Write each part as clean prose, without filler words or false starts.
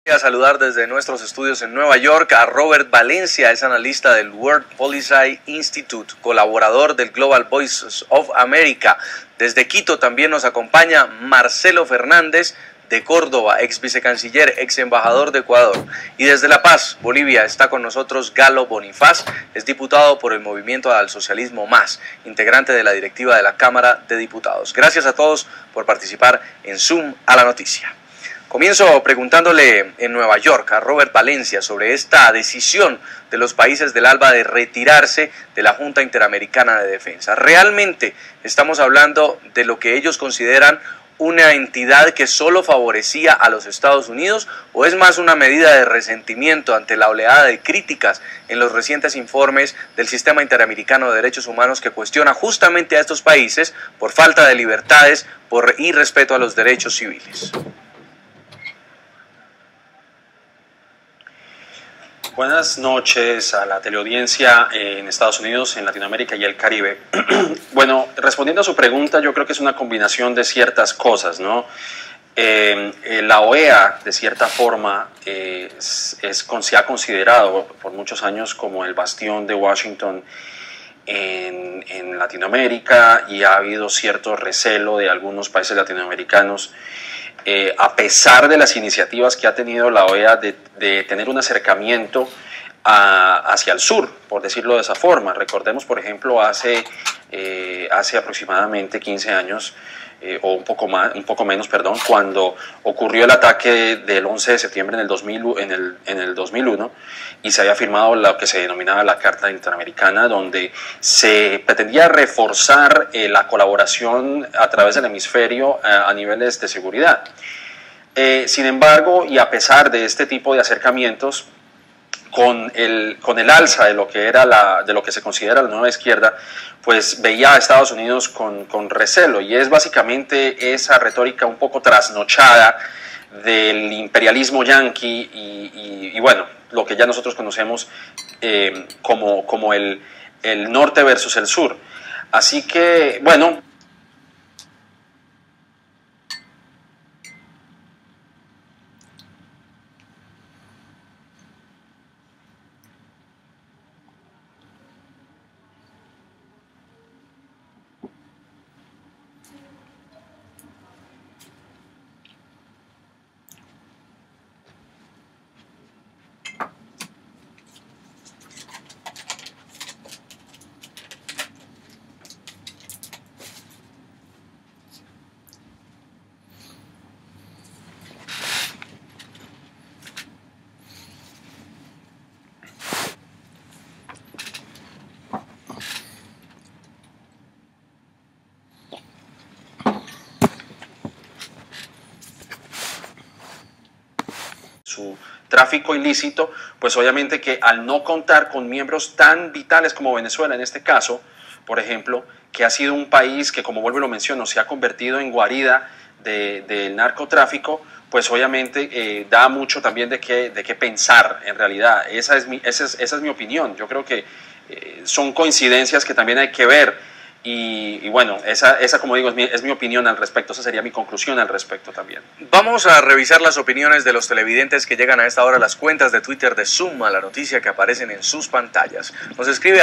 A saludar desde nuestros estudios en Nueva York a Robert Valencia, es analista del World Policy Institute, colaborador del Global Voices of America. Desde Quito también nos acompaña Marcelo Fernández de Córdoba, ex vicecanciller, ex embajador de Ecuador. Y desde La Paz, Bolivia, está con nosotros Galo Bonifaz, es diputado por el Movimiento al Socialismo Más, integrante de la directiva de la Cámara de Diputados. Gracias a todos por participar en Zoom a la Noticia. Comienzo preguntándole en Nueva York a Robert Valencia sobre esta decisión de los países del ALBA de retirarse de la Junta Interamericana de Defensa. ¿Realmente estamos hablando de lo que ellos consideran una entidad que solo favorecía a los Estados Unidos o es más una medida de resentimiento ante la oleada de críticas en los recientes informes del Sistema Interamericano de Derechos Humanos que cuestiona justamente a estos países por falta de libertades, por irrespeto a los derechos civiles? Buenas noches a la teleaudiencia en Estados Unidos, en Latinoamérica y el Caribe. Bueno, respondiendo a su pregunta, yo creo que es una combinación de ciertas cosas, ¿no? La OEA, de cierta forma, se ha considerado por muchos años como el bastión de Washington en Latinoamérica, y ha habido cierto recelo de algunos países latinoamericanos, a pesar de las iniciativas que ha tenido la OEA de tener un acercamiento hacia el sur, por decirlo de esa forma. Recordemos, por ejemplo, hace aproximadamente 15 años, o un poco menos, perdón, cuando ocurrió el ataque del 11 de septiembre en el 2001, y se había firmado lo que se denominaba la Carta Interamericana, donde se pretendía reforzar la colaboración a través del hemisferio a niveles de seguridad. Sin embargo, y a pesar de este tipo de acercamientos, con el alza de lo que se considera la nueva izquierda, pues veía a Estados Unidos con recelo, y es básicamente esa retórica un poco trasnochada del imperialismo yanqui y bueno, lo que ya nosotros conocemos como el norte versus el sur. Así que, bueno, su tráfico ilícito, pues obviamente que al no contar con miembros tan vitales como Venezuela en este caso, por ejemplo, que ha sido un país que, como vuelvo y lo menciono, se ha convertido en guarida del narcotráfico, pues obviamente da mucho también de qué pensar en realidad. Esa es mi opinión. Yo creo que son coincidencias que también hay que ver. Y bueno, esa como digo, es mi opinión al respecto, esa sería mi conclusión al respecto también. Vamos a revisar las opiniones de los televidentes que llegan a esta hora a las cuentas de Twitter de Zoom a la Noticia que aparecen en sus pantallas. Nos escribe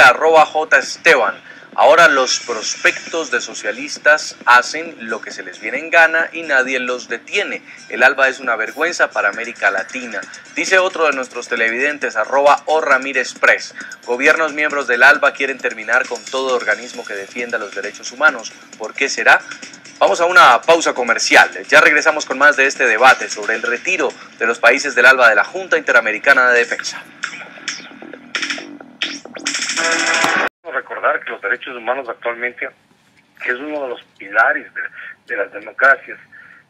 @jesteban. Ahora los prospectos de socialistas hacen lo que se les viene en gana y nadie los detiene. El ALBA es una vergüenza para América Latina. Dice otro de nuestros televidentes, @ORamírezPress. Gobiernos miembros del ALBA quieren terminar con todo organismo que defienda los derechos humanos. ¿Por qué será? Vamos a una pausa comercial. Ya regresamos con más de este debate sobre el retiro de los países del ALBA de la Junta Interamericana de Defensa. Recordar que los derechos humanos actualmente es uno de los pilares de las democracias,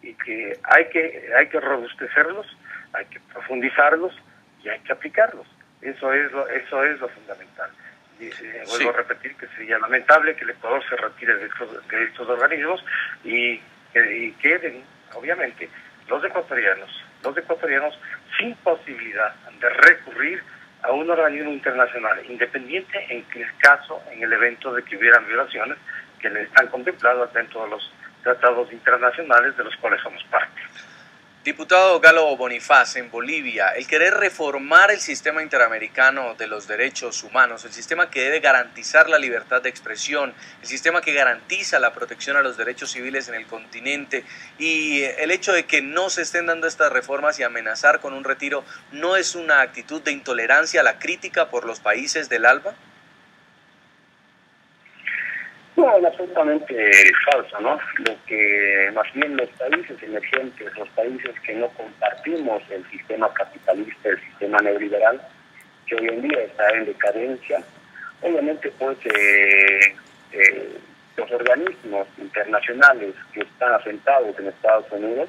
y que hay que robustecerlos, hay que profundizarlos y hay que aplicarlos. Eso es lo fundamental. Vuelvo a repetir que sería lamentable que el Ecuador se retire de estos organismos y queden, obviamente, los ecuatorianos sin posibilidad de recurrir a un organismo internacional independiente en el evento de que hubieran violaciones que están contempladas dentro de los tratados internacionales de los cuales somos parte. Diputado Galo Bonifaz, en Bolivia, el querer reformar el sistema interamericano de los derechos humanos, el sistema que debe garantizar la libertad de expresión, el sistema que garantiza la protección a los derechos civiles en el continente, y el hecho de que no se estén dando estas reformas y amenazar con un retiro, ¿no es una actitud de intolerancia a la crítica por los países del ALBA? No, es absolutamente falso, ¿no? Lo que más bien los países emergentes, los países que no compartimos el sistema capitalista, el sistema neoliberal, que hoy en día está en decadencia, obviamente pues los organismos internacionales que están asentados en Estados Unidos,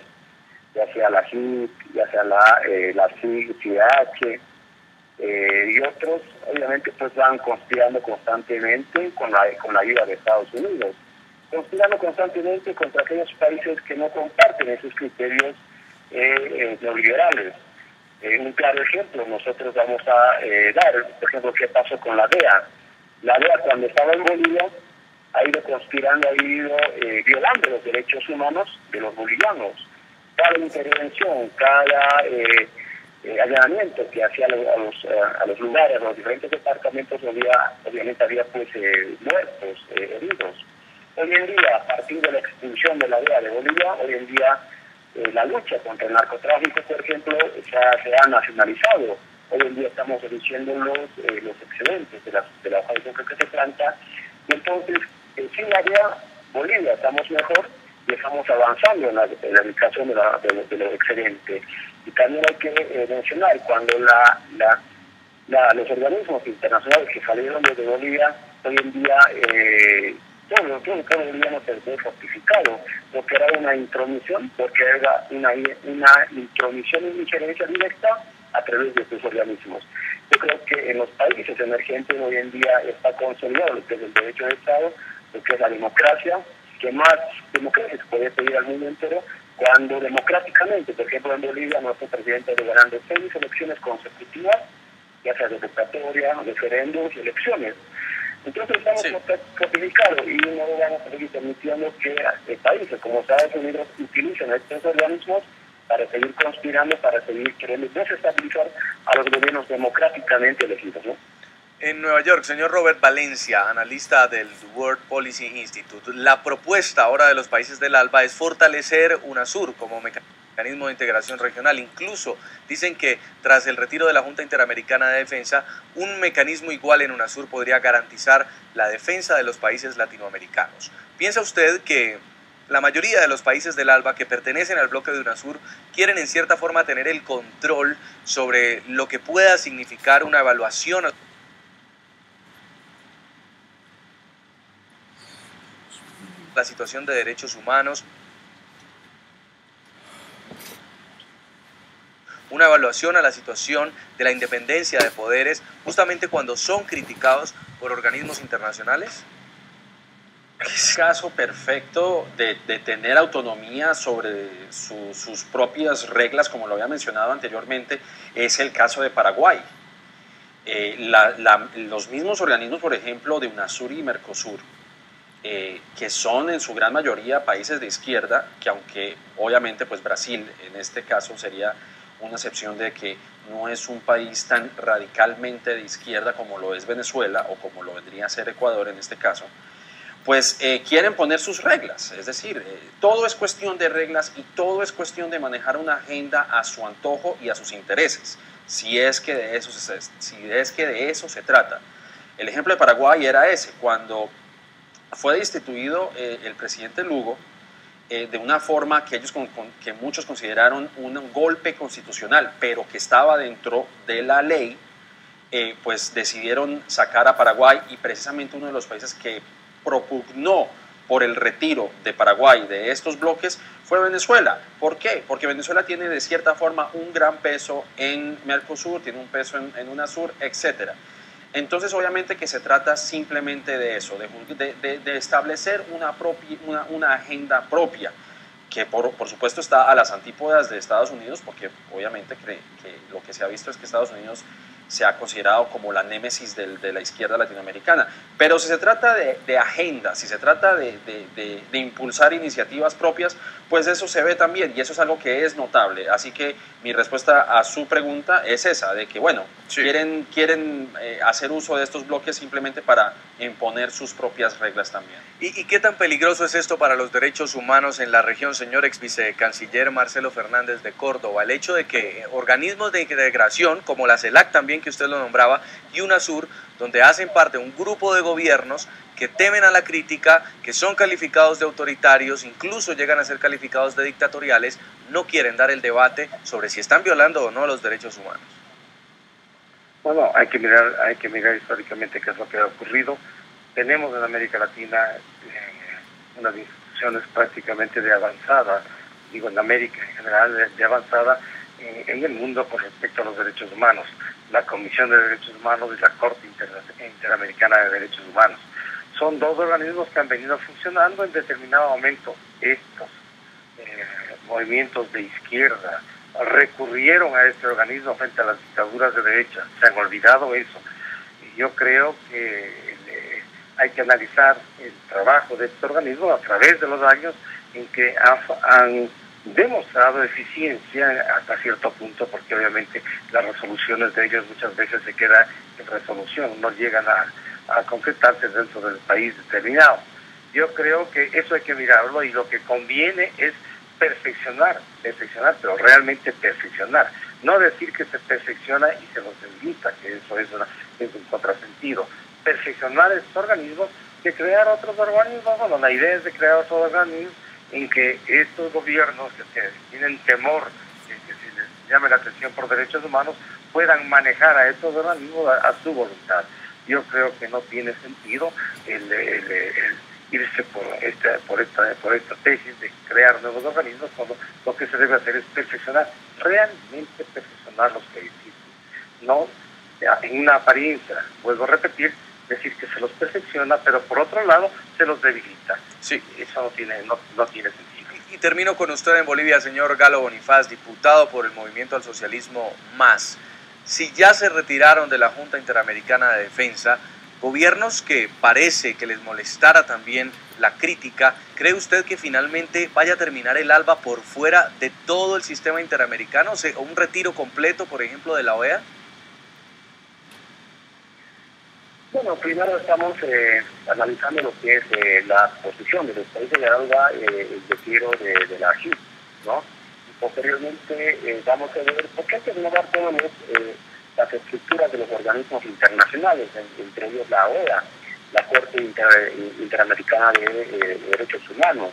ya sea la CIP, ya sea la CIH, y otros, obviamente, pues van conspirando constantemente con la ayuda de Estados Unidos, conspirando constantemente contra aquellos países que no comparten esos criterios neoliberales. Un claro ejemplo, nosotros vamos a dar, por ejemplo, qué pasó con la DEA. La DEA, cuando estaba en Bolivia, ha ido conspirando, ha ido violando los derechos humanos de los bolivianos. Cada intervención, cada allanamiento que hacía a los lugares, a los diferentes departamentos, obviamente había pues muertos, heridos. Hoy en día, a partir de la expulsión de la DEA de Bolivia, hoy en día la lucha contra el narcotráfico, por ejemplo, se ha nacionalizado. Hoy en día estamos reduciendo los excedentes de la hoja de coca que se planta, y entonces, sin la DEA, Bolivia estamos mejor y estamos avanzando en la erradicación de los excedentes. Y también hay que mencionar cuando los organismos internacionales que salieron desde Bolivia, hoy en día todo boliviano se ve fortificado, porque era una intromisión, porque era una intromisión y injerencia directa a través de sus organismos. Yo creo que en los países emergentes hoy en día está consolidado lo que es el derecho de Estado, lo que es la democracia, que más democracia se puede pedir al mundo entero, cuando democráticamente, por ejemplo en Bolivia, nuestro presidente ha ganando 6 elecciones consecutivas, ya sea de revocatoria, referéndums y elecciones. Entonces estamos fortificados y no vamos a seguir permitiendo que países como Estados Unidos utilicen estos organismos para seguir conspirando, para seguir queriendo desestabilizar a los gobiernos democráticamente elegidos, ¿no? En Nueva York, señor Robert Valencia, analista del World Policy Institute, la propuesta ahora de los países del ALBA es fortalecer UNASUR como mecanismo de integración regional. Incluso dicen que tras el retiro de la Junta Interamericana de Defensa, un mecanismo igual en UNASUR podría garantizar la defensa de los países latinoamericanos. ¿Piensa usted que la mayoría de los países del ALBA que pertenecen al bloque de UNASUR quieren en cierta forma tener el control sobre lo que pueda significar una evaluación la situación de derechos humanos, una evaluación a la situación de la independencia de poderes, justamente cuando son criticados por organismos internacionales? Es caso perfecto de tener autonomía sobre sus propias reglas, como lo había mencionado anteriormente, es el caso de Paraguay. Los mismos organismos, por ejemplo, de UNASUR y Mercosur, que son en su gran mayoría países de izquierda, que aunque obviamente pues Brasil en este caso sería una excepción de que no es un país tan radicalmente de izquierda como lo es Venezuela o como lo vendría a ser Ecuador en este caso, pues quieren poner sus reglas, es decir, todo es cuestión de reglas y todo es cuestión de manejar una agenda a su antojo y a sus intereses, si es que de eso se trata. El ejemplo de Paraguay era ese, cuando fue destituido el presidente Lugo de una forma que que muchos consideraron un golpe constitucional, pero que estaba dentro de la ley, pues decidieron sacar a Paraguay, y precisamente uno de los países que propugnó por el retiro de Paraguay de estos bloques fue Venezuela. ¿Por qué? Porque Venezuela tiene de cierta forma un gran peso en Mercosur, tiene un peso en UNASUR, etcétera. Entonces, obviamente que se trata simplemente de eso, de establecer una agenda propia, que por supuesto está a las antípodas de Estados Unidos, porque obviamente que lo que se ha visto es que Estados Unidos se ha considerado como la némesis de la izquierda latinoamericana. Pero si se trata de agenda, si se trata de impulsar iniciativas propias, pues eso se ve también y eso es algo que es notable. Así que mi respuesta a su pregunta es esa, de que bueno, sí, quieren hacer uso de estos bloques simplemente para imponer sus propias reglas también. ¿Y qué tan peligroso es esto para los derechos humanos en la región, señor ex vicecanciller Marcelo Fernández de Córdoba? El hecho de que organismos de integración, como la CELAC también, que usted lo nombraba, y UNASUR, donde hacen parte un grupo de gobiernos que temen a la crítica, que son calificados de autoritarios, incluso llegan a ser calificados de dictatoriales, no quieren dar el debate sobre si están violando o no los derechos humanos. Bueno, hay que mirar históricamente qué es lo que ha ocurrido. Tenemos en América Latina unas instituciones prácticamente de avanzada, digo en América en general, de avanzada en el mundo con respecto a los derechos humanos. La Comisión de Derechos Humanos y la Corte Interamericana de Derechos Humanos. Son dos organismos que han venido funcionando en determinado momento. Estos movimientos de izquierda recurrieron a este organismo frente a las dictaduras de derecha. Se han olvidado eso. Y yo creo que hay que analizar el trabajo de este organismo a través de los años en que han demostrado eficiencia hasta cierto punto, porque obviamente las resoluciones de ellos muchas veces se quedan en resolución, no llegan a concretarse dentro del país determinado. Yo creo que eso hay que mirarlo y lo que conviene es perfeccionar, pero realmente perfeccionar. No decir que se perfecciona y se los debilita, que eso es un contrasentido. Perfeccionar estos organismos, que crear otros organismos. Bueno, la idea es de crear otros organismos en que estos gobiernos que tienen temor de que se les llame la atención por derechos humanos puedan manejar a estos organismos a su voluntad. Yo creo que no tiene sentido el irse por esta tesis de crear nuevos organismos, cuando lo que se debe hacer es perfeccionar, realmente perfeccionar los que existen. No, en una apariencia, vuelvo a repetir, decir que se los perfecciona, pero por otro lado se los debilita. Sí. Eso no tiene sentido. Y termino con usted en Bolivia, señor Galo Bonifaz, diputado por el Movimiento al Socialismo Más. Si ya se retiraron de la Junta Interamericana de Defensa, gobiernos que parece que les molestara también la crítica, ¿cree usted que finalmente vaya a terminar el ALBA por fuera de todo el sistema interamericano? O sea, un retiro completo, por ejemplo, de la OEA. Bueno, primero estamos analizando lo que es la posición de los países de ALBA, el retiro de la AGIP, ¿no? Y posteriormente vamos a ver por qué hay que renovar todas las estructuras de los organismos internacionales, entre ellos la OEA, la Corte Interamericana de Derechos Humanos,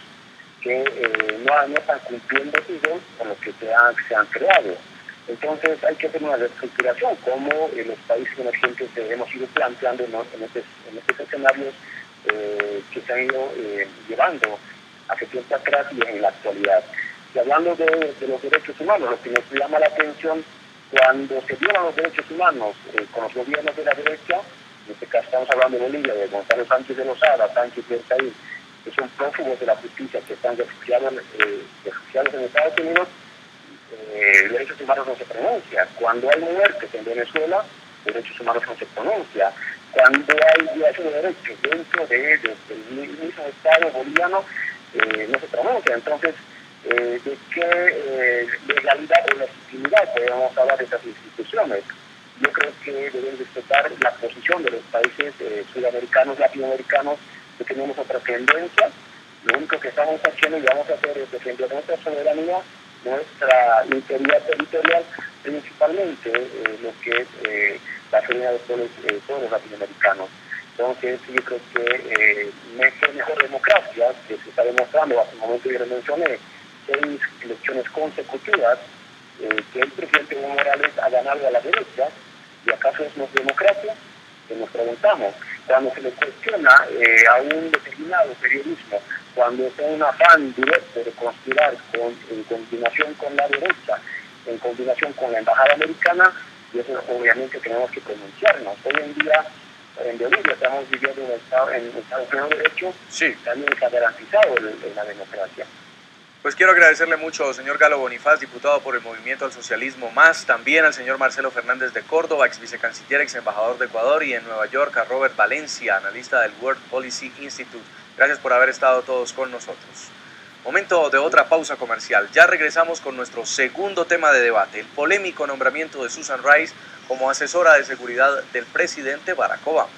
que no están cumpliendo con lo que se han creado. Entonces hay que hacer una reestructuración, como los países emergentes hemos ido planteando en estos escenarios que se han ido llevando hace tiempo atrás y en la actualidad. Y hablando de los derechos humanos, lo que nos llama la atención, cuando se violan los derechos humanos con los gobiernos de la derecha, en este caso estamos hablando de Bolivia, de Gonzalo Sánchez de Lozada, Sánchez de Alcaín, que son prófugos de la justicia, que están refugiados en Estados Unidos, derechos humanos no se pronuncia. Cuando hay muertes en Venezuela, derechos humanos no se pronuncia. Cuando hay violación de derechos dentro del mismo Estado boliviano, no se pronuncia. Entonces, ¿de qué legalidad o legitimidad podemos hablar de estas instituciones? Yo creo que deben respetar la posición de los países sudamericanos, latinoamericanos, que tenemos otra tendencia. Lo único que estamos haciendo y vamos a hacer es defender nuestra soberanía, nuestra integridad territorial, principalmente lo que es la soberanía de todos los latinoamericanos. Entonces, yo creo que mejor democracia, que se está demostrando, hace un momento yo le mencioné, 6 elecciones consecutivas, que el presidente Evo Morales ha ganado a la derecha, ¿y acaso es más democracia? Que nos preguntamos. Cuando se le cuestiona a un determinado periodismo, cuando está un afán directo de conspirar en combinación con la derecha, en combinación con la embajada americana, y eso obviamente tenemos que pronunciarnos. Hoy en día en Bolivia estamos viviendo en un estado de derecho, sí, también se ha garantizado la democracia. Pues quiero agradecerle mucho, señor Galo Bonifaz, diputado por el Movimiento al Socialismo Más, también al señor Marcelo Fernández de Córdoba, ex vicecanciller, ex embajador de Ecuador, y en Nueva York a Robert Valencia, analista del World Policy Institute. Gracias por haber estado todos con nosotros. Momento de otra pausa comercial. Ya regresamos con nuestro segundo tema de debate, el polémico nombramiento de Susan Rice como asesora de seguridad del presidente Barack Obama.